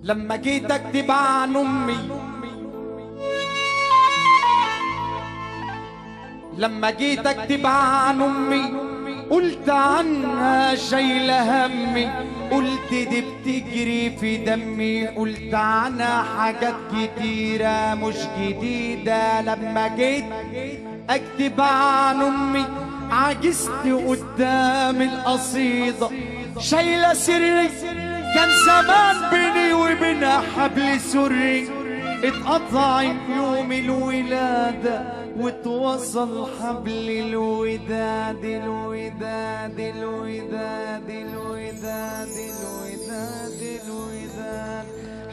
لما جيت اكتب عن امي، لما جيت اكتب عن امي قلت عنها شايله همي، قلت دي بتجري في دمي، قلت عنها حاجات كتيره مش جديده. لما جيت اكتب عن امي عجزت قدام القصيده، شايله سري كان زمان بيني وبينها حبل سري، اتقطع يوم الولاده وتوصل حبل الوداد. الوداد الوداد الوداد الوداد الوداد،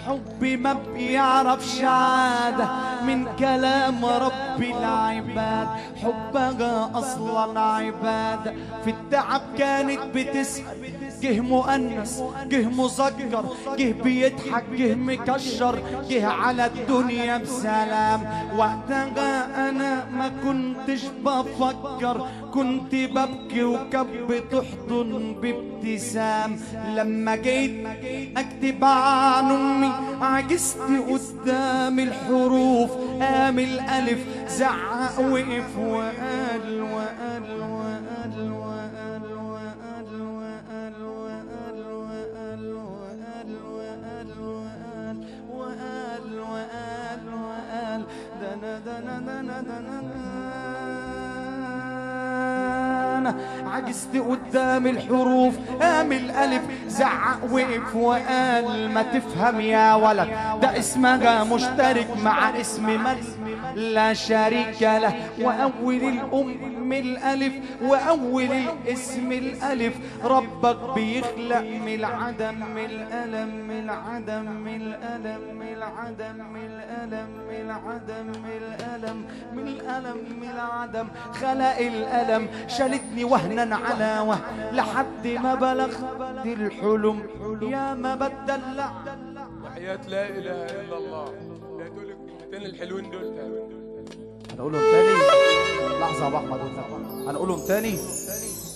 حبي ما بيعرفش عادة من كلام رب العباد، حبها اصلا عبادة. في التعب كانت بتسأل، جه مؤنس جه مذكر، جه بيضحك جه مكشر، جه على الدنيا بسلام. وقتها انا ما كنتش بفكر، كنت ببكي وكب تحضن بابتسام. لما جيت اكتب عن امي عجزت قدام الحروف، قام الالف زعق وقف وقال وقال وقال وقال وقال وقال وقال وقال وقال وقال وقال وقال وقال دنا دنا دنا دنا. عجزت قدام الحروف، قام الالف زعق وقف وقال ما تفهم يا ولد، ده اسمها مشترك مع اسم من لا شريك له. واول الام الالف واول الاسم الالف، ربك بيخلق من العدم من الالم من العدم من الالم من العدم من الالم من العدم من الالم من الالم من العدم. خلق الالم شالتني وهنا على وهن لحد ما بلغت الحلم، يا ما بتدلع وحياة لا اله الا الله. لا تقول لك الكلمتين الحلوين دول. هنقولهم تاني لحظة يا ابو احمد، هنقولهم تاني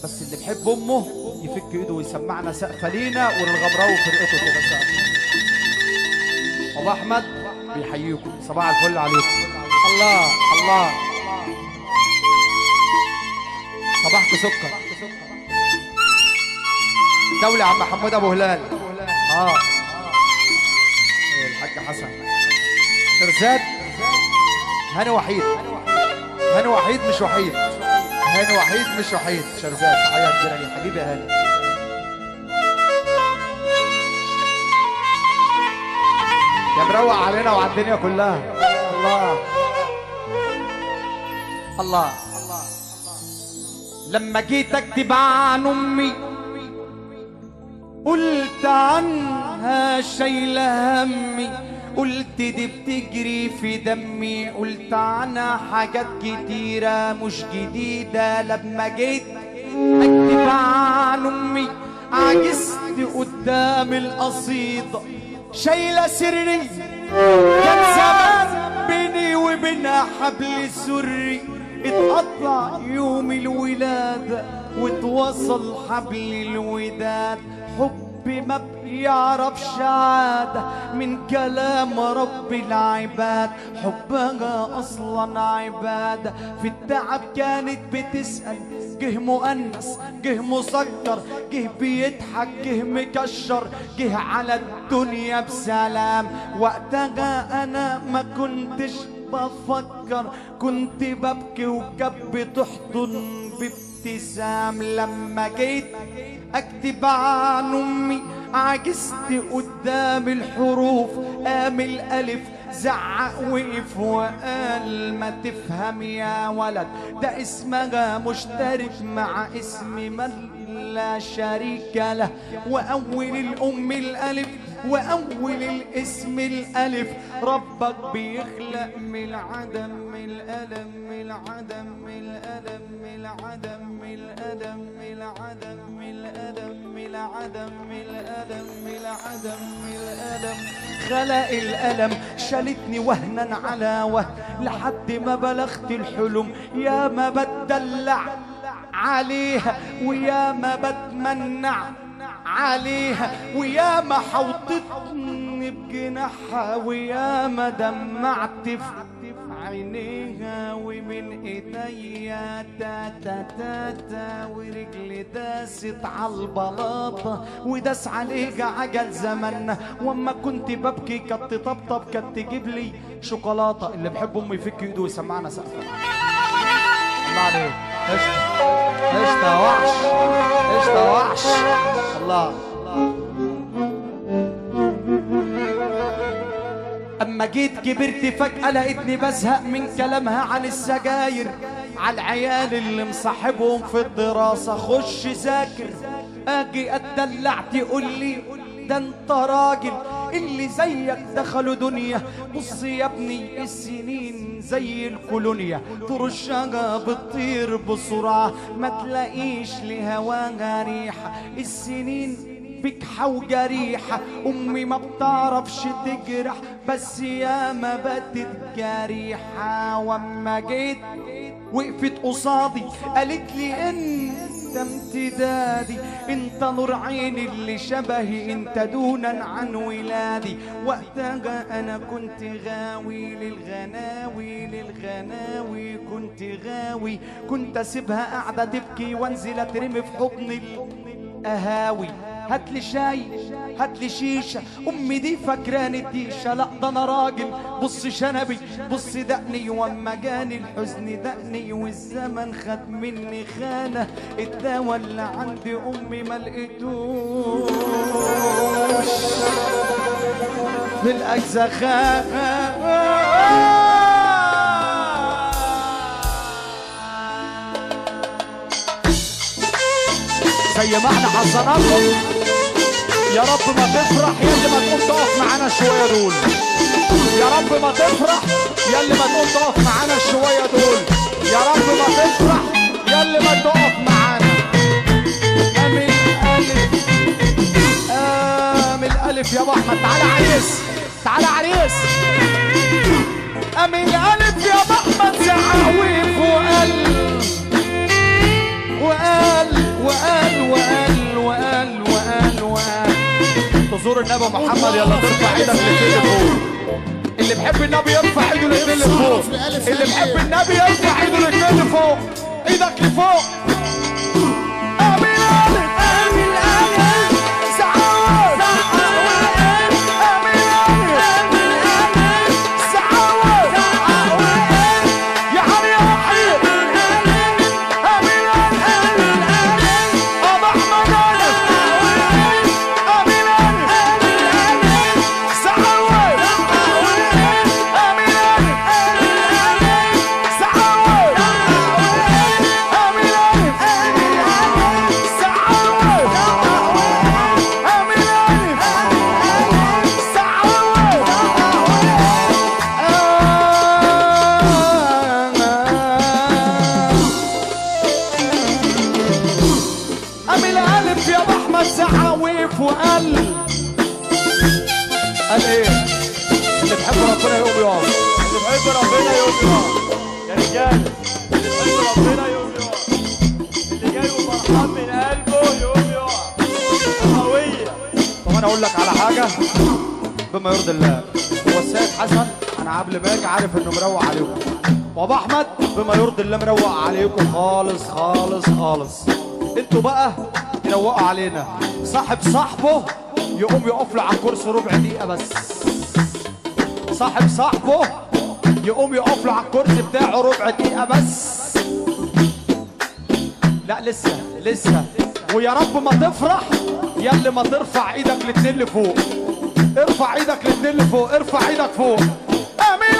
بس اللي بحب امه يفك ايده ويسمعنا سقفه لينا وللغبراوي فرقته كده سقف. ابو احمد بيحييكم، صباح الفل عليكم. الله الله، صباحك سكر دولة يا عم محمود ابو هلال. الحاج حسن شرزاد، هاني وحيد، هاني وحيد مش وحيد، هاني وحيد مش وحيد، شرزاد تحية كبيرة لي حبيبي يا هاني. يا مروق علينا وعلى الدنيا كلها. الله الله. لما جيت اكتب عن امي قلت عنها شايله همي، قلت دي بتجري في دمي، قلت عنها حاجات كتيرة مش جديدة. لما جيت اكتب عن امي عجزت قدام القصيدة، شايلة سري كان زمان بيني وبينها حبل سري، اتقطع يوم الولادة وتوصل حبل الوداد. حبي ما بيعرفش عادة من كلام رب العباد، حبها اصلا عبادة. في التعب كانت بتسأل، جه مؤنس جه مسكر، جه بيضحك جه مكشر، جه على الدنيا بسلام. وقتها انا ما كنتش بفكر، كنت ببكي وكب تحضن بابتسام. لما جيت اكتب عن امي عجزت قدام الحروف، قام الالف زعق وقف وقال ما تفهم يا ولد، ده اسمها مشترك مع اسم من لا شريك له. واول الام الالف واول الاسم الالف، ربك بيخلق من العدم من الالم من العدم من الالم من العدم من الالم من العدم من الالم من العدم من الالم من العدم من الالم. خلق الالم شالتني وهنا على وهن لحد ما بلغت الحلم، يا ما بتدلع عليها ويا ما بتمنع عليها، ويا ما حوطتني بجناحها ويا ما دمعت في عينيها ومن ايديا تا تا تا تا ورجلي داست عالبلاطة وداس عليك عجل زمنا واما كنت ببكي كانت تطبطب كانت تجيب لي شوكولاتة. اللي بحب امي يفك ايده ويسمعنا سقفة. الله عليك. قشطة وحش قشطة وحش. الله. اما جيت كبرت فجأة لقيتني بزهق من كلامها عن السجاير، على العيال اللي مصاحبهم في الدراسة. خش ذاكر اجي اتدلع تقولي ده انت راجل اللي زيك دخلوا دنيا. بص يا ابني السنين زي الكولونيا ترشها بتطير بسرعة ما تلاقيش لهواها ريحة. السنين بكحة وجريحة امي ما بتعرفش تجرح بس يا ما باتت جريحة. واما جيت وقفت قصادي قالت لي انت امتدادي انت نور عيني اللي شبهي انت دونا عن ولادي. وقتها انا كنت غاوي للغناوي كنت غاوي كنت اسيبها قاعدة تبكي وانزل اترمي في حضن القهاوي. هاتلي شاي هاتلي شيشة امي دي فاكراني الديشة. لا ده انا راجل بص شنبي بص دقني واما جاني الحزن دقني والزمن خد مني خانة. الدوا اللي عند امي ما لقيتوش في الاجزخانة. زي ما احنا حصناكم يا رب ما تفرح ياللي ما تقوم تقف معانا شويه دول. يا رب ما تفرح ياللي ما تقوم تقف معانا شويه دول. يا رب ما تفرح ياللي ما تقف معانا. امين الف امين الف يا ابو احمد. تعالى عريس تعالى عريس. امين الف يا ابو احمد. زعاويف وقال تزور النبي محمد يلا ترفع ايدك للفوق. اللي بحب النبي يرفع ايده للفوق لفوق. اللي بحب النبي يرفع ايده للفوق لفوق. ايدك لفوق. امين الف امين الف زعاوي امين الف زعاوي يا حبيبي يا وحيد. امين الف ابو احمد وقال ايه؟ اللي بحب ربنا يقوم يقف. اللي بحب ربنا يقوم يقف يا رجال. اللي بحب ربنا يقوم يقف. اللي جاي وفرحان من قلبه يقوم يقف. قوية. طب انا اقول لك على حاجة بما يرضي الله. هو السيد حسن انا قبل ما اجي عارف انه مروق عليكم، وابو احمد بما يرضي الله مروق عليكم خالص خالص خالص. انتوا بقى تروقوا علينا. صاحب صاحبه يقوم يقف له على الكرسي ربع دقيقة بس. صاحب صاحبه يقوم يقف له على الكرسي بتاعه ربع دقيقة بس. لا لسه ويا رب ما تفرح يا اللي ما ترفع ايدك الاتنين لفوق. ارفع ايدك الاتنين لفوق. ارفع ايدك فوق. امين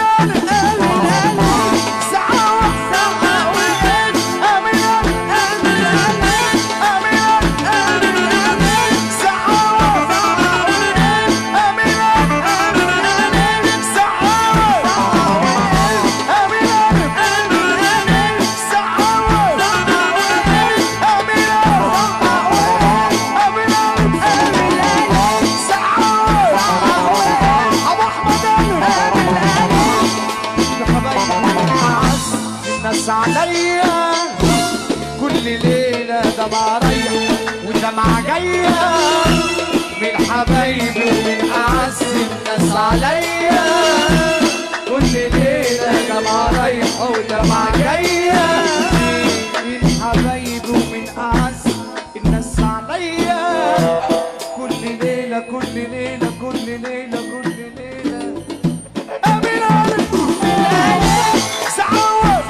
عليا كل ليلة دمعة رايحة ودمعة جاية من حبايبي ومن أعز والدمعة جاية الحبايب ومن أعز الناس عليا كل ليلة كل ليلة كل ليلة كل ليلة أمين عليك سعود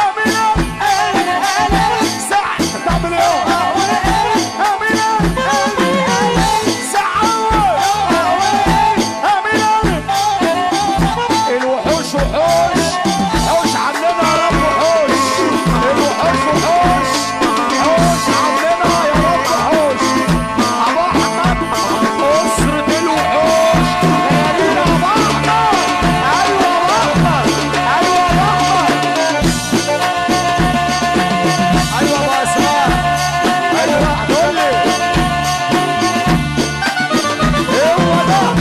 أمين سعد تعمل إيه أمين سعود أمين الوحوش وحوش حوش عننا يا رب حوش الوحوش وحوش حوش عننا يا رب حوش أبو أحمد أسرة الوحوش خلينا أبو أحمد أيوة أبو أحمد أيوة أبو أحمد أيوة أبو أسماء أيوة قول لي هو ده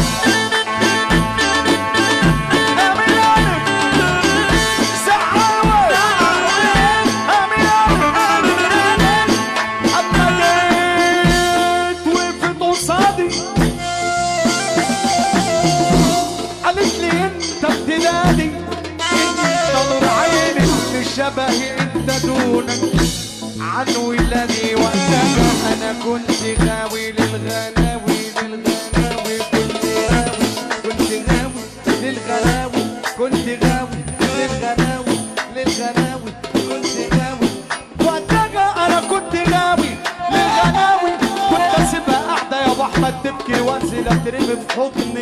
قالت لي انت ابتدالي انت نور عيني شبهي انت دونك عن ولادي وقتها انا كنت غاوي للغلاوي للغلاوي كنت غاوي للغلاوي كنت غاوي للغلاوي للغلاوي كنت غاوي وقتها انا كنت غاوي للغلاوي كنت اسيبها قاعده يا ابو احمد تبكي وانزل اترمي في حضن